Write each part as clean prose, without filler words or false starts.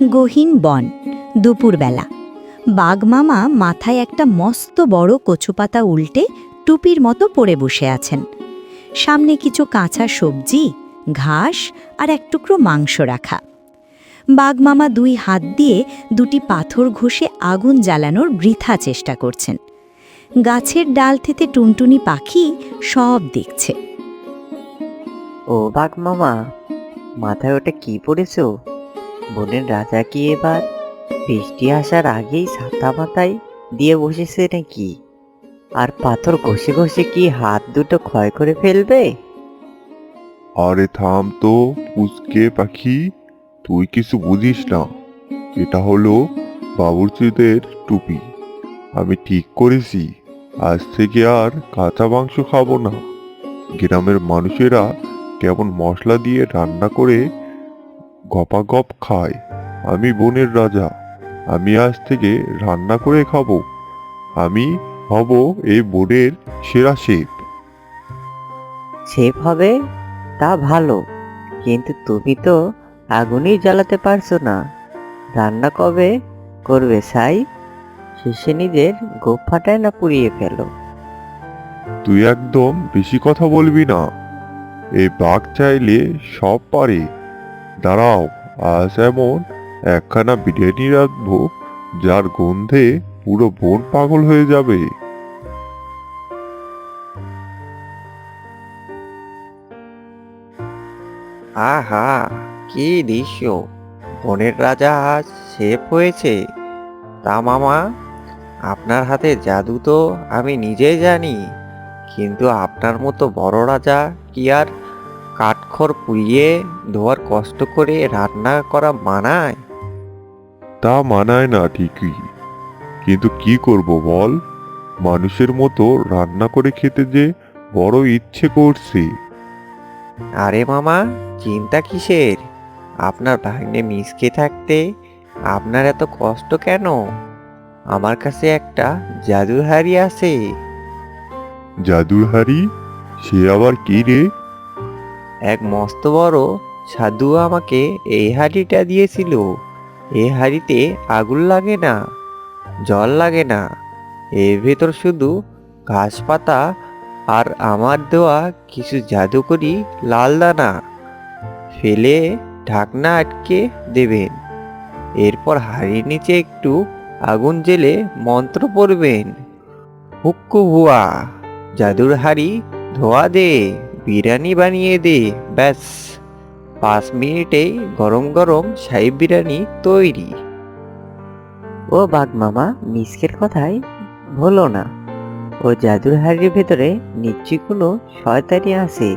গহীন বন, দুপুরবেলা। বাঘমামা মাথায় একটা মস্ত বড় কচুপাতা উল্টে টুপির মতো পড়ে বসে আছেন। সামনে কিছু কাঁচা সবজি, ঘাস আর এক টুকরো মাংস রাখা। বাঘমামা দুই হাত দিয়ে দুটি পাথর ঘষে আগুন জ্বালানোর বৃথা চেষ্টা করছেন। গাছের ডাল থেকে টুনটুনি পাখি সব দেখছে। ও বাঘ মামা, মাথায় ওটা কি পড়েছো? বনের রাজা কি এবার বৃষ্টি আসার আগেই ছাতা মাথায় দিয়ে বসেছে নাকি? আর পাথর ঘষে ঘষে কি হাত দুটো ক্ষয় করে ফেলবে? আরে থাম তো পুচকে পাখি, তুই কিছু বুঝিস না। এটা হলো বাবুর্চিদের টুপি। আমি ঠিক করেছি, আজ থেকে আর কাঁচা মাংস খাবো না। গ্রামের মানুষেরা কেমন মশলা দিয়ে রান্না করে গপাগপ খায়। আমি বনের রাজা, আমি আজ থেকে রান্না করে খাবো। আমি হব এই বনের সেরা শেফ। শেফ হবে তা ভালো, কিন্তু তুমি তো আগুনই জ্বালাতে পারছো না। রান্না কবে করবে ছাই? শেষে নিজের গোপ ফাটায় না পুড়িয়ে ফেলো। তুই একদম বেশি কথা বলবি না। এই বাঘ চাইলে সব পারে। দাঁড়াও, আজ এমন একখানা বিরিয়ানি রাখবো যার গন্ধে পুরো বন পাগল হয়ে যাবে। আহা, কি দৃশ্য! বনের রাজা আজ শেফ হয়েছে। তা মামা, আপনার হাতে জাদু তো আমি নিজেই জানি, কিন্তু আপনার মতো বড় রাজা কি আর কাঠখড় পুড়িয়ে ধোয়ার কষ্ট করে রান্না করা মানায়? তা মানায় না ঠিকই, কিন্তু কি করব বল, মানুষের মতো রান্না করে খেতে যে বড় ইচ্ছে করছে। আরে মামা, চিন্তা কিসের? আপনার ভাগ্নে মিসকে থাকতে আপনার এত কষ্ট কেন? আমার কাছে একটা জাদুর হাড়ি আছে। জাদুর হাড়ি? সে আবার কি রে? এক মস্ত বড় সাধু আমাকে এই হাঁড়িটা দিয়েছিল। এই হাঁড়িতে আগুন লাগে না, জল লাগে না, এর ভেতর শুধু ঘাস পাতা আর আমার দেওয়া কিছু জাদুকরি লাল দানা। ফেলে ঢাকনা আটকে দেবেন। এরপর হাঁড়ির নিচে একটু আগুন জেলে মন্ত্র পড়বেন। হুক্কু হুয়া, জাদুর হাঁড়ি ধোয়া দে, বিরিয়ানি বানিয়ে দে। ব্যাস, 5 মিনিটেই গরম গরম শাহী বিরিয়ানি তৈরি। ও বাঘ মামা, মিসকের কথাই ভুলো না। ও জাদুর হাড়ির ভেতরে নিশ্চয়ই কোনো শয়তানি আছে।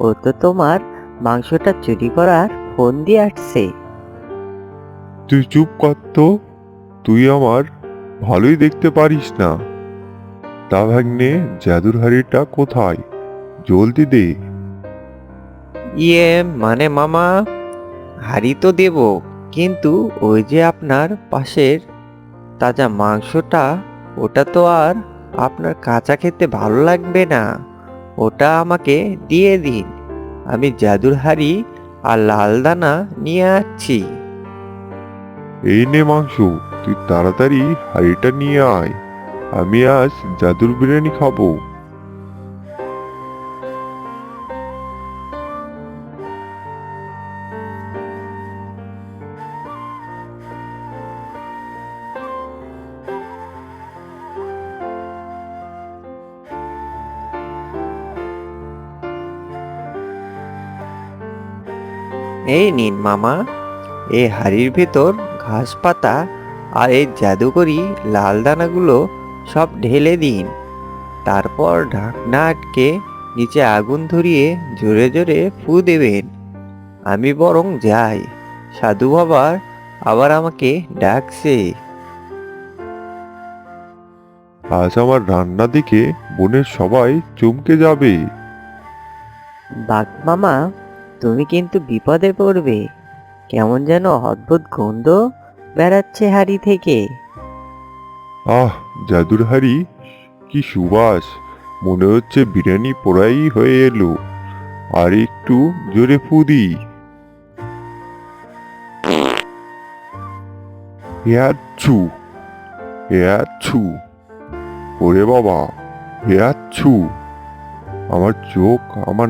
ও তো তোমার মাংসটা চুরি করার ফোন দিয়ে আসছে। তুই চুপ কর তো, তুই আমার ভালোই দেখতে পারিস না। তা ভাগ্নে, জাদুর হাড়িটা কোথায়? জলদি দে। ইয়ে মানে মামা, হাঁড়ি তো দেব, কিন্তু ওই যে আপনার পাশের তাজা মাংসটা, ওটা তো আর আপনার কাঁচা খেতে ভালো লাগবে না। ওটা আমাকে দিয়ে দিন, আমি জাদুর হাঁড়ি আর লাল দানা নিয়ে আসছি। এই নে মাংস, তুই তাড়াতাড়ি হাড়িটা নিয়ে আয়। আমি আজ জাদুর বিরিয়ানি খাবো। এই নিন মামা, এই হাঁড়ির ভেতর ঘাস পাতা আর এই জাদুকরি লাল দানাগুলো সব ঢেলে দিন। তারপর ঢাকনা আটকে নিচে আগুন ধরিয়ে জোরে জোরে ফু দেবেন। আমি বরং যাই, সাধু বাবা আবার আমাকে ডাকছে। আজ আমার রান্না দেখে বনের সবাই চমকে যাবে। বাঘ মামা, তুমি কিন্তু বিপদে পড়বে। কেমন যেন অদ্ভুত গন্ধ বেড়াচ্ছে হাড়ি থেকে। আহ, জাদুর হাড়ি, কি সুবাস! মনে হচ্ছে বিরিয়ানি পোড়াই হয়ে এলো। আর একটু জোরে ফু দিই। হেয়াচ্ছু হেয়াচ্ছু, ওরে বাবা, হেয়াচ্ছু। আমার চোখ, আমার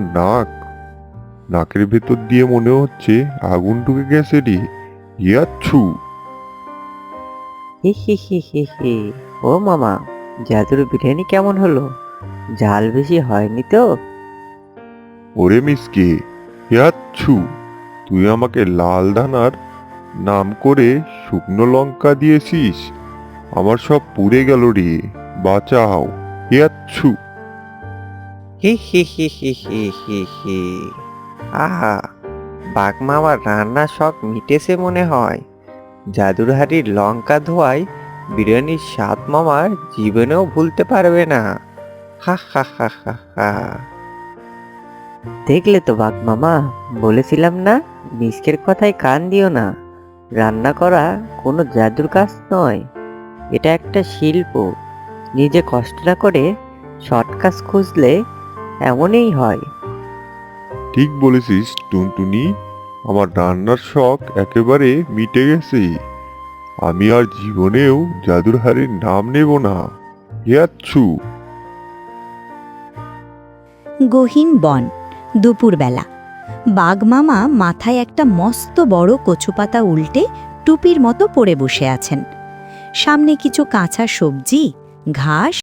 নাকের ভেতর দিয়ে মনে হচ্ছে আগুন ঢুকে গেছে রে। ইয়াচ্ছু। হি হি হি হি হি। ও মামা, জাদুর বিরিয়ানি কেমন হলো? ঝাল বেশি হয়নি তো? ওরে মিসকে, ইয়াচ্ছু, তুই আমাকে লাল ধানার নাম করে শুকনো লঙ্কা দিয়েছিস। আমার সব পুড়ে গেল রে, বাঁচাও। ইয়াচ্ছু। হি হি হি হি হি হি হি। আহা, বাঘ মামার রান্নার শখ মিটেছে মনে হয়। জাদুর হাড়ির লঙ্কা ধোয়ায় বিরিয়ানির স্বাদ মামার জীবনেও ভুলতে পারবে না। হা হা হা হা হা। দেখলে তো বাঘ মামা, বলেছিলাম না, মিসকের কথায় কান দিও না। রান্না করা কোনো জাদুর কাজ নয়, এটা একটা শিল্প। নিজে কষ্ট না করে শর্ট কাজ খুঁজলে এমনই হয়। ঠিক বলেছিস টুনটুনি, আমার রান্নার শখ একেবারে মিটে গেছে। আমি আর জীবনেও জাদুর হাড়ির নাম নেব না। ইয়াচ্ছু। গহীন বন, দুপুরবেলা। বাঘ মামা মাথায় একটা মস্ত বড় কচুপাতা উল্টে টুপির মতো পড়ে বসে আছেন। সামনে কিছু কাঁচা সবজি, ঘাস